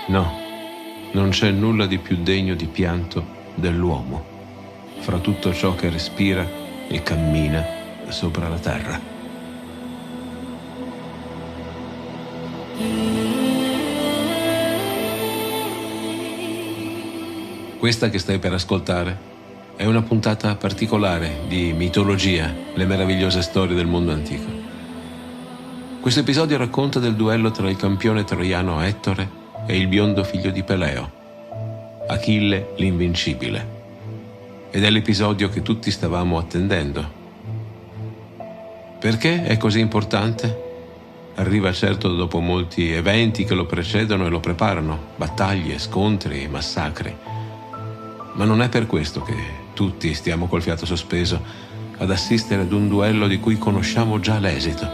No, non c'è nulla di più degno di pianto dell'uomo fra tutto ciò che respira e cammina sopra la terra. Questa che stai per ascoltare è una puntata particolare di Mitologia, le meravigliose storie del mondo antico. Questo episodio racconta del duello tra il campione troiano Ettore e il biondo figlio di Peleo, Achille l'invincibile. Ed è l'episodio che tutti stavamo attendendo. Perché è così importante? Arriva certo dopo molti eventi che lo precedono e lo preparano, battaglie, scontri, massacri. Ma non è per questo che tutti stiamo col fiato sospeso ad assistere ad un duello di cui conosciamo già l'esito.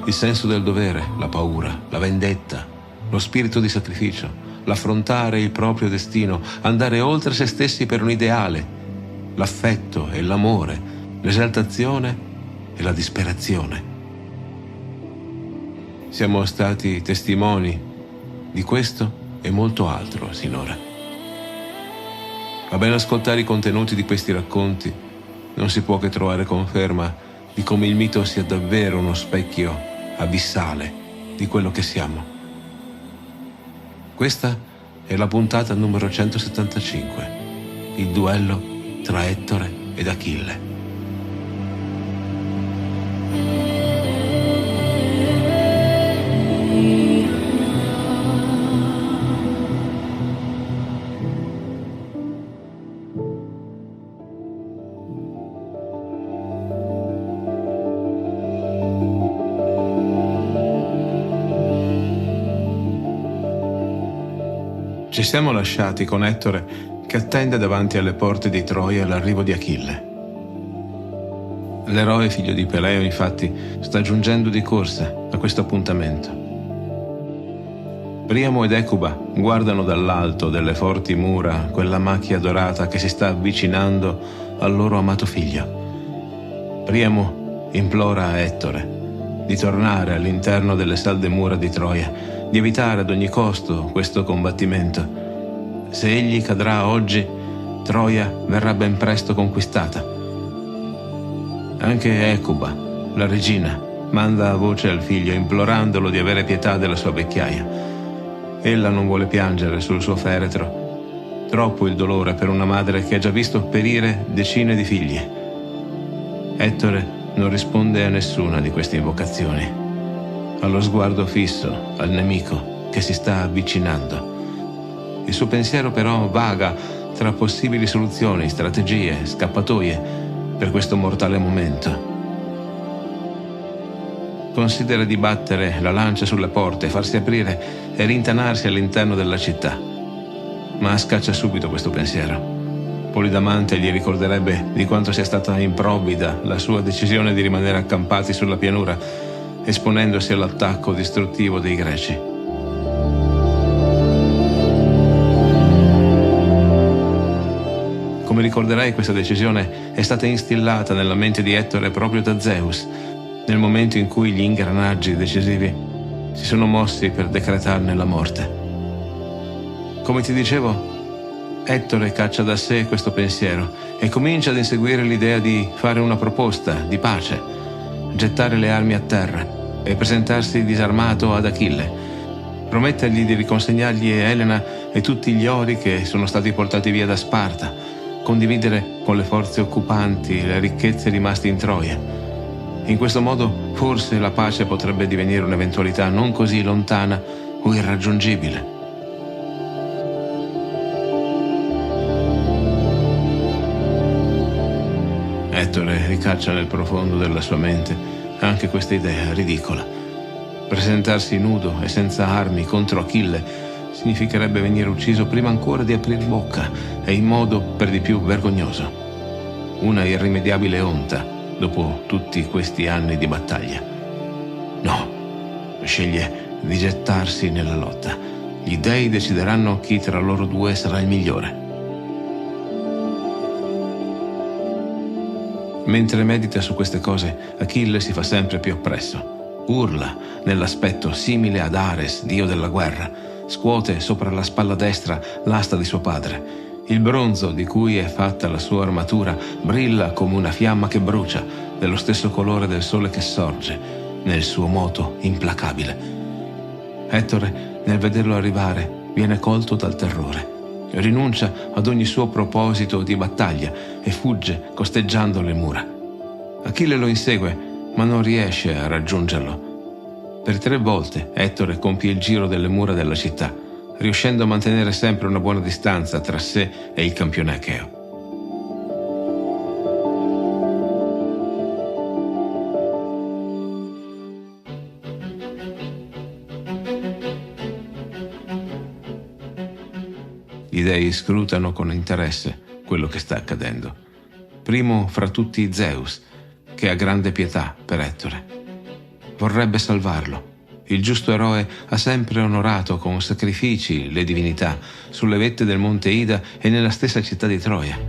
Il senso del dovere, la paura, la vendetta, lo spirito di sacrificio, l'affrontare il proprio destino, andare oltre se stessi per un ideale, l'affetto e l'amore, l'esaltazione e la disperazione. Siamo stati testimoni di questo e molto altro sinora. A ben ascoltare i contenuti di questi racconti, non si può che trovare conferma di come il mito sia davvero uno specchio abissale di quello che siamo. Questa è la puntata numero 175, il duello tra Ettore ed Achille. Ci siamo lasciati con Ettore che attende davanti alle porte di Troia l'arrivo di Achille. L'eroe figlio di Peleo, infatti, sta giungendo di corsa a questo appuntamento. Priamo ed Ecuba guardano dall'alto delle forti mura quella macchia dorata che si sta avvicinando al loro amato figlio. Priamo implora a Ettore di tornare all'interno delle salde mura di Troia, di evitare ad ogni costo questo combattimento. Se egli cadrà oggi, Troia verrà ben presto conquistata. Anche Ecuba, la regina, manda a voce al figlio implorandolo di avere pietà della sua vecchiaia. Ella non vuole piangere sul suo feretro. Troppo il dolore per una madre che ha già visto perire decine di figli. Ettore non risponde a nessuna di queste invocazioni. Ha lo sguardo fisso al nemico che si sta avvicinando. Il suo pensiero però vaga tra possibili soluzioni, strategie, scappatoie per questo mortale momento. Considera di battere la lancia sulle porte, farsi aprire e rintanarsi all'interno della città. Ma scaccia subito questo pensiero. Polidamante gli ricorderebbe di quanto sia stata improvvida la sua decisione di rimanere accampati sulla pianura, esponendosi all'attacco distruttivo dei Greci. Come ricorderai, questa decisione è stata instillata nella mente di Ettore proprio da Zeus, nel momento in cui gli ingranaggi decisivi si sono mossi per decretarne la morte. Come ti dicevo, Ettore caccia da sé questo pensiero e comincia ad inseguire l'idea di fare una proposta di pace, gettare le armi a terra e presentarsi disarmato ad Achille, promettergli di riconsegnargli Elena e tutti gli ori che sono stati portati via da Sparta, condividere con le forze occupanti le ricchezze rimaste in Troia. In questo modo forse la pace potrebbe divenire un'eventualità non così lontana o irraggiungibile. Ettore ricaccia nel profondo della sua mente anche questa idea ridicola. Presentarsi nudo e senza armi contro Achille significherebbe venire ucciso prima ancora di aprir bocca e in modo per di più vergognoso. Una irrimediabile onta dopo tutti questi anni di battaglia. No, sceglie di gettarsi nella lotta. Gli dei decideranno chi tra loro due sarà il migliore. Mentre medita su queste cose, Achille si fa sempre più oppresso. Urla nell'aspetto simile ad Ares, dio della guerra, scuote sopra la spalla destra l'asta di suo padre. Il bronzo di cui è fatta la sua armatura brilla come una fiamma che brucia, dello stesso colore del sole che sorge, nel suo moto implacabile. Ettore, nel vederlo arrivare, viene colto dal terrore. Rinuncia ad ogni suo proposito di battaglia e fugge costeggiando le mura. Achille lo insegue, ma non riesce a raggiungerlo. Per 3 volte Ettore compie il giro delle mura della città, riuscendo a mantenere sempre una buona distanza tra sé e il campione acheo. Gli dei scrutano con interesse quello che sta accadendo. Primo fra tutti Zeus, che ha grande pietà per Ettore. Vorrebbe salvarlo. Il giusto eroe ha sempre onorato con sacrifici le divinità sulle vette del monte Ida e nella stessa città di Troia.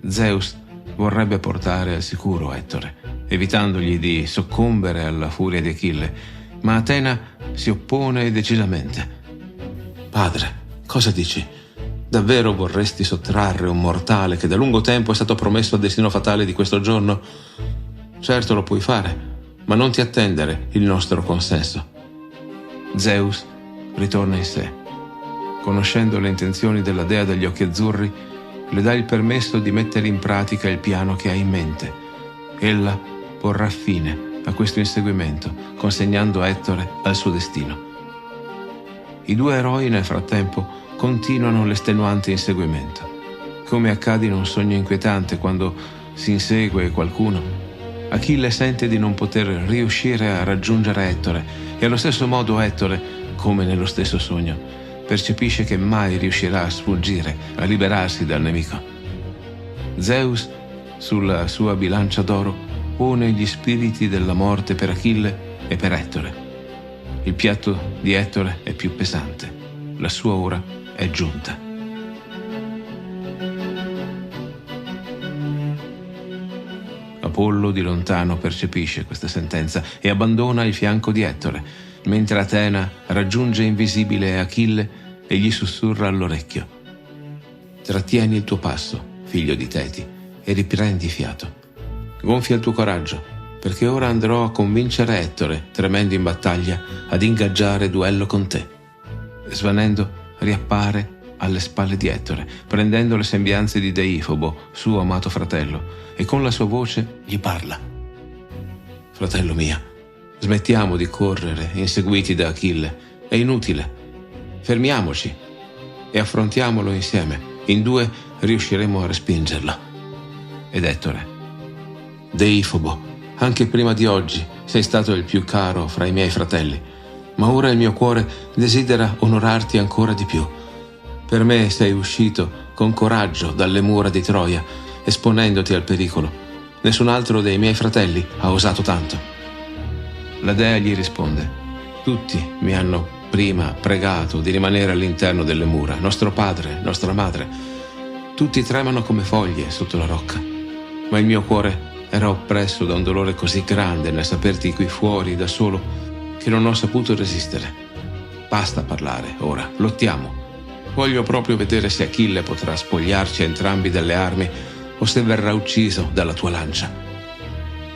Zeus vorrebbe portare al sicuro Ettore, evitandogli di soccombere alla furia di Achille, ma Atena si oppone decisamente. «Padre, cosa dici? Davvero vorresti sottrarre un mortale che da lungo tempo è stato promesso al destino fatale di questo giorno? Certo lo puoi fare, ma non ti attendere il nostro consenso». Zeus ritorna in sé. Conoscendo le intenzioni della dea degli occhi azzurri, le dà il permesso di mettere in pratica il piano che ha in mente. Ella porrà fine a questo inseguimento, consegnando Ettore al suo destino. I 2 eroi nel frattempo continuano l'estenuante inseguimento. Come accade in un sogno inquietante quando si insegue qualcuno, Achille sente di non poter riuscire a raggiungere Ettore e allo stesso modo Ettore, come nello stesso sogno, percepisce che mai riuscirà a sfuggire, a liberarsi dal nemico. Zeus, sulla sua bilancia d'oro, pone gli spiriti della morte per Achille e per Ettore. Il piatto di Ettore è più pesante. La sua ora è giunta. Apollo di lontano percepisce questa sentenza e abbandona il fianco di Ettore, mentre Atena raggiunge invisibile Achille e gli sussurra all'orecchio: «Trattieni il tuo passo, figlio di Teti, e riprendi fiato. Gonfia il tuo coraggio, perché ora andrò a convincere Ettore, tremendo in battaglia, ad ingaggiare duello con te». Svanendo, riappare alle spalle di Ettore, prendendo le sembianze di Deifobo, suo amato fratello, e con la sua voce gli parla: «Fratello mio, smettiamo di correre inseguiti da Achille, è inutile. Fermiamoci e affrontiamolo insieme. In 2 riusciremo a respingerlo». Ed Ettore: «Deifobo, anche prima di oggi sei stato il più caro fra i miei fratelli, ma ora il mio cuore desidera onorarti ancora di più. Per me sei uscito con coraggio dalle mura di Troia, esponendoti al pericolo. Nessun altro dei miei fratelli ha osato tanto». La dea gli risponde: «Tutti mi hanno prima pregato di rimanere all'interno delle mura, nostro padre, nostra madre. Tutti tremano come foglie sotto la rocca, ma il mio cuore era oppresso da un dolore così grande nel saperti qui fuori da solo che non ho saputo resistere. Basta parlare, ora, lottiamo. Voglio proprio vedere se Achille potrà spogliarci entrambi delle armi o se verrà ucciso dalla tua lancia».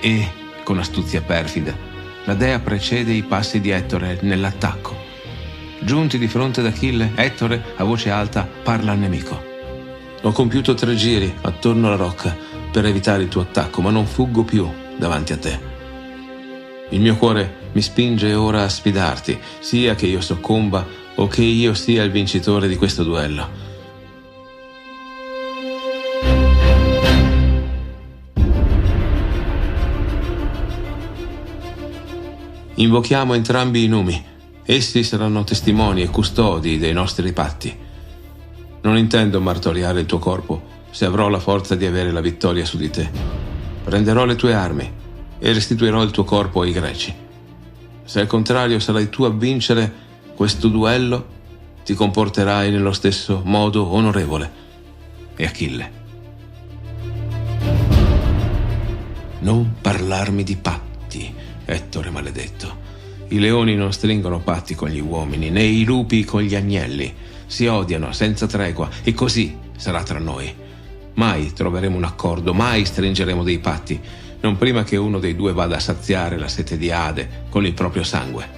E, con astuzia perfida, la dea precede i passi di Ettore nell'attacco. Giunti di fronte ad Achille, Ettore, a voce alta, parla al nemico: «Ho compiuto 3 giri attorno alla rocca per evitare il tuo attacco, ma non fuggo più davanti a te. Il mio cuore mi spinge ora a sfidarti, sia che io soccomba o che io sia il vincitore di questo duello». Invochiamo entrambi i numi. Essi saranno testimoni e custodi dei nostri patti. Non intendo martoriare il tuo corpo se avrò la forza di avere la vittoria su di te. Prenderò le tue armi e restituirò il tuo corpo ai Greci. Se al contrario sarai tu a vincere questo duello, ti comporterai nello stesso modo onorevole. E Achille: «Non parlarmi di patti, Ettore maledetto. I leoni non stringono patti con gli uomini, né i lupi con gli agnelli. Si odiano senza tregua e così sarà tra noi. Mai troveremo un accordo, mai stringeremo dei patti, non prima che uno dei due vada a saziare la sete di Ade con il proprio sangue.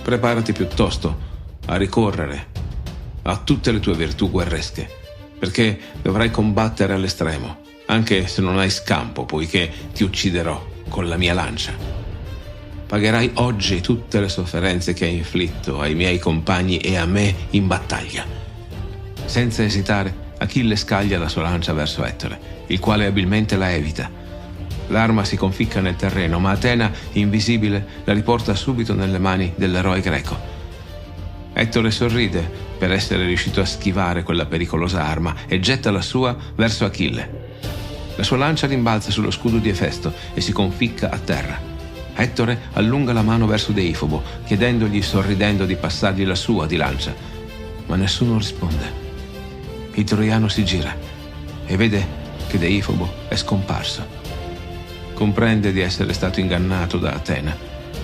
Preparati piuttosto a ricorrere a tutte le tue virtù guerresche, perché dovrai combattere all'estremo, anche se non hai scampo, poiché ti ucciderò con la mia lancia. Pagherai oggi tutte le sofferenze che hai inflitto ai miei compagni e a me in battaglia. Senza esitare, Achille scaglia la sua lancia verso Ettore, il quale abilmente la evita. L'arma si conficca nel terreno, ma Atena, invisibile, la riporta subito nelle mani dell'eroe greco. Ettore sorride per essere riuscito a schivare quella pericolosa arma e getta la sua verso Achille. La sua lancia rimbalza sullo scudo di Efesto e si conficca a terra. Ettore allunga la mano verso Deifobo, chiedendogli sorridendo di passargli la sua di lancia, ma nessuno risponde. Il troiano si gira e vede che Deifobo è scomparso. Comprende di essere stato ingannato da Atena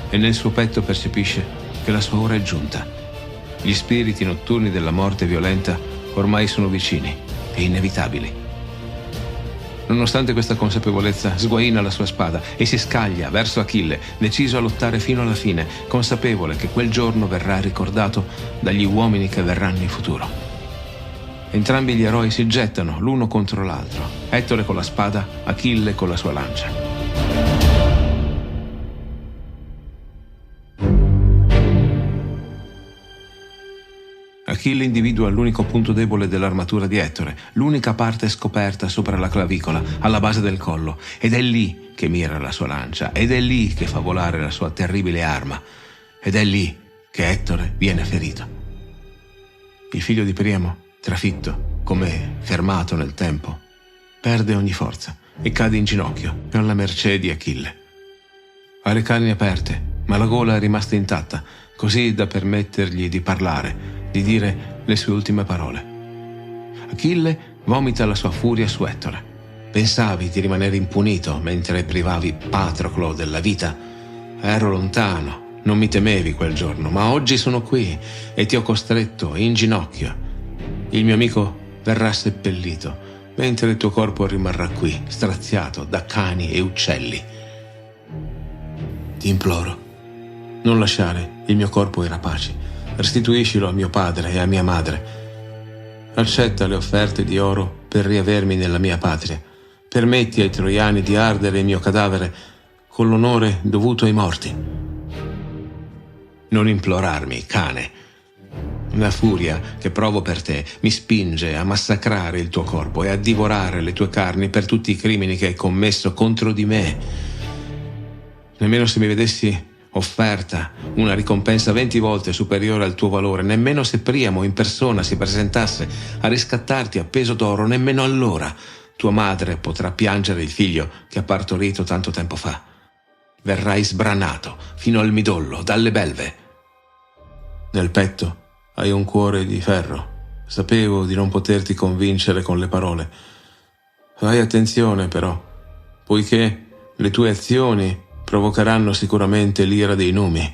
e nel suo petto percepisce che la sua ora è giunta. Gli spiriti notturni della morte violenta ormai sono vicini e inevitabili. Nonostante questa consapevolezza, sguaina la sua spada e si scaglia verso Achille, deciso a lottare fino alla fine, consapevole che quel giorno verrà ricordato dagli uomini che verranno in futuro. Entrambi gli eroi si gettano l'uno contro l'altro, Ettore con la spada, Achille con la sua lancia. Achille individua l'unico punto debole dell'armatura di Ettore, l'unica parte scoperta sopra la clavicola, alla base del collo, ed è lì che mira la sua lancia, ed è lì che fa volare la sua terribile arma, ed è lì che Ettore viene ferito. Il figlio di Priamo, trafitto, come fermato nel tempo, perde ogni forza e cade in ginocchio alla mercé di Achille. Ha le carni aperte, ma la gola è rimasta intatta, così da permettergli di parlare, di dire le sue ultime parole. Achille vomita la sua furia su Ettore. Pensavi di rimanere impunito mentre privavi Patroclo della vita? Ero lontano, non mi temevi quel giorno, ma oggi sono qui e ti ho costretto in ginocchio. Il mio amico verrà seppellito, mentre il tuo corpo rimarrà qui, straziato da cani e uccelli. Ti imploro, non lasciare il mio corpo ai rapaci. Restituiscilo a mio padre e a mia madre. Accetta le offerte di oro per riavermi nella mia patria. Permetti ai troiani di ardere il mio cadavere con l'onore dovuto ai morti. Non implorarmi, cane. La furia che provo per te mi spinge a massacrare il tuo corpo e a divorare le tue carni per tutti i crimini che hai commesso contro di me. Nemmeno se mi vedessi offerta una ricompensa 20 volte superiore al tuo valore, nemmeno se Priamo in persona si presentasse a riscattarti a peso d'oro, nemmeno allora tua madre potrà piangere il figlio che ha partorito tanto tempo fa. Verrai sbranato fino al midollo dalle belve. Nel petto hai un cuore di ferro. Sapevo di non poterti convincere con le parole. Fai attenzione però, poiché le tue azioni provocheranno sicuramente l'ira dei numi.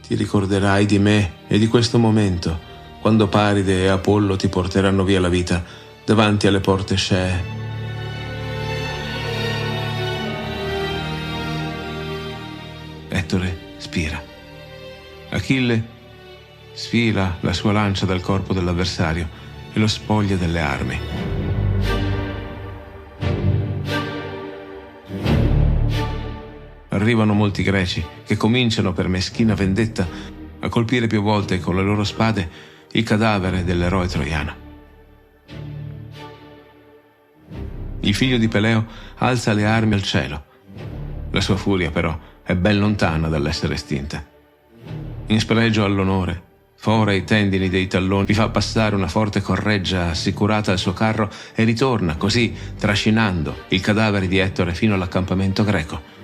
Ti ricorderai di me e di questo momento, quando Paride e Apollo ti porteranno via la vita davanti alle porte scee. Ettore spira. Achille sfila la sua lancia dal corpo dell'avversario e lo spoglia delle armi. Arrivano molti greci che cominciano per meschina vendetta a colpire più volte con le loro spade il cadavere dell'eroe troiano. Il figlio di Peleo alza le armi al cielo. La sua furia però è ben lontana dall'essere estinta. In spregio all'onore, fora i tendini dei talloni, vi fa passare una forte correggia assicurata al suo carro e ritorna così trascinando il cadavere di Ettore fino all'accampamento greco.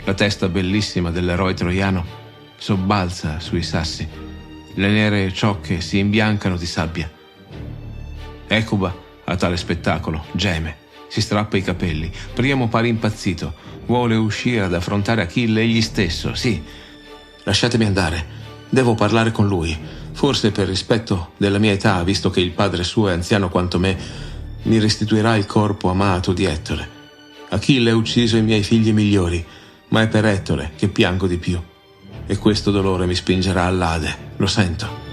La testa bellissima dell'eroe troiano sobbalza sui sassi. Le nere ciocche si imbiancano di sabbia. Ecuba, a tale spettacolo, geme, si strappa i capelli. Priamo pare impazzito, vuole uscire ad affrontare Achille egli stesso, sì. lasciatemi andare. Devo parlare con lui. Forse per rispetto della mia età, visto che il padre suo è anziano quanto me, mi restituirà il corpo amato di Ettore. Achille ha ucciso i miei figli migliori, ma è per Ettore che piango di più. E questo dolore mi spingerà all'Ade, lo sento.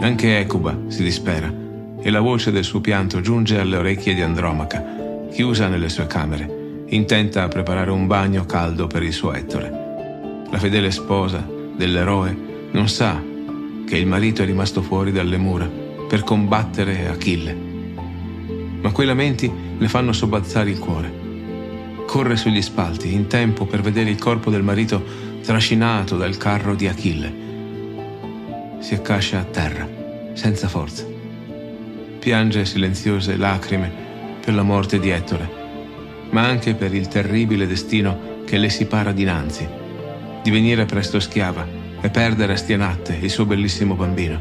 Anche Ecuba si dispera e la voce del suo pianto giunge alle orecchie di Andromaca, chiusa nelle sue camere, intenta a preparare un bagno caldo per il suo Ettore. La fedele sposa dell'eroe non sa che il marito è rimasto fuori dalle mura per combattere Achille. Ma quei lamenti le fanno sobbalzare il cuore. Corre sugli spalti in tempo per vedere il corpo del marito trascinato dal carro di Achille. Si accascia a terra, senza forza. Piange silenziose lacrime per la morte di Ettore, ma anche per il terribile destino che le si para dinanzi, di venire presto schiava e perdere a stianatte il suo bellissimo bambino.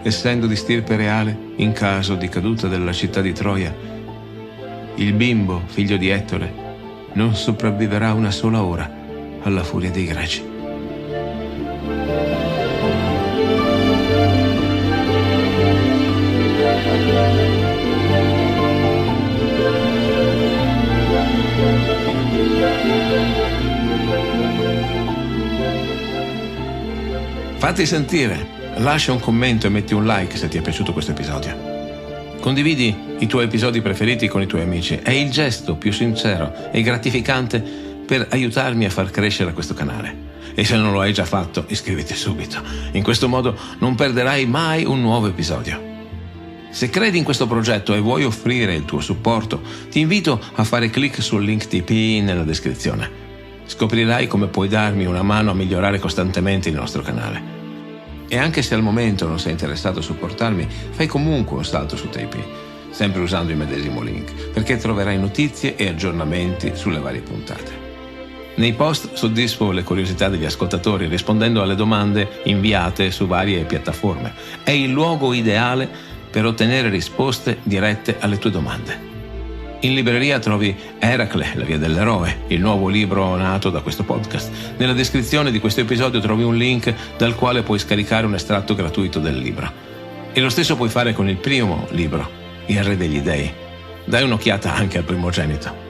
Essendo di stirpe reale, in caso di caduta della città di Troia, il bimbo, figlio di Ettore, non sopravviverà una sola ora alla furia dei Greci. Fatti sentire, lascia un commento e metti un like se ti è piaciuto questo episodio. Condividi i tuoi episodi preferiti con i tuoi amici, è il gesto più sincero e gratificante per aiutarmi a far crescere questo canale. E se non lo hai già fatto, iscriviti subito. In questo modo non perderai mai un nuovo episodio. Se credi in questo progetto e vuoi offrire il tuo supporto, ti invito a fare clic sul link TP nella descrizione. Scoprirai come puoi darmi una mano a migliorare costantemente il nostro canale. E anche se al momento non sei interessato a supportarmi, fai comunque un salto su TP, sempre usando il medesimo link, perché troverai notizie e aggiornamenti sulle varie puntate. Nei post soddisfo le curiosità degli ascoltatori rispondendo alle domande inviate su varie piattaforme. È il luogo ideale per ottenere risposte dirette alle tue domande. In libreria trovi Eracle, la via dell'eroe, il nuovo libro nato da questo podcast. Nella descrizione di questo episodio trovi un link dal quale puoi scaricare un estratto gratuito del libro. E lo stesso puoi fare con il primo libro, Il Re degli Dei. Dai un'occhiata anche al primogenito.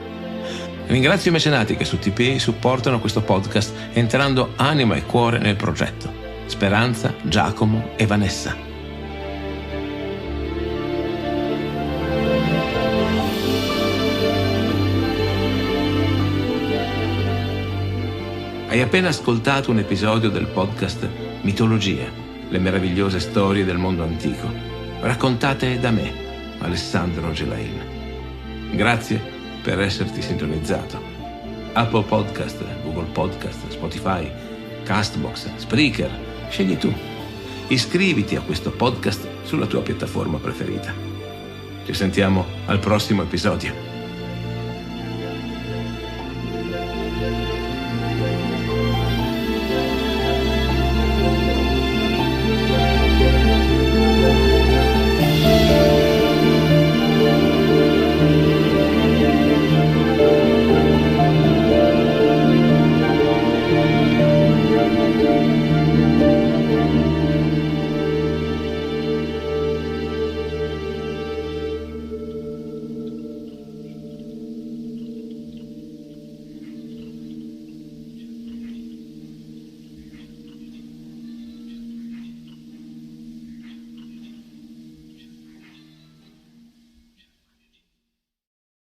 Ringrazio i mecenati che su TP supportano questo podcast entrando anima e cuore nel progetto. Speranza, Giacomo e Vanessa. Hai appena ascoltato un episodio del podcast Mitologia, le meravigliose storie del mondo antico, raccontate da me, Alessandro Gelain. Grazie per esserti sintonizzato. Apple Podcast, Google Podcast, Spotify, Castbox, Spreaker, scegli tu. Iscriviti a questo podcast sulla tua piattaforma preferita. Ci sentiamo al prossimo episodio.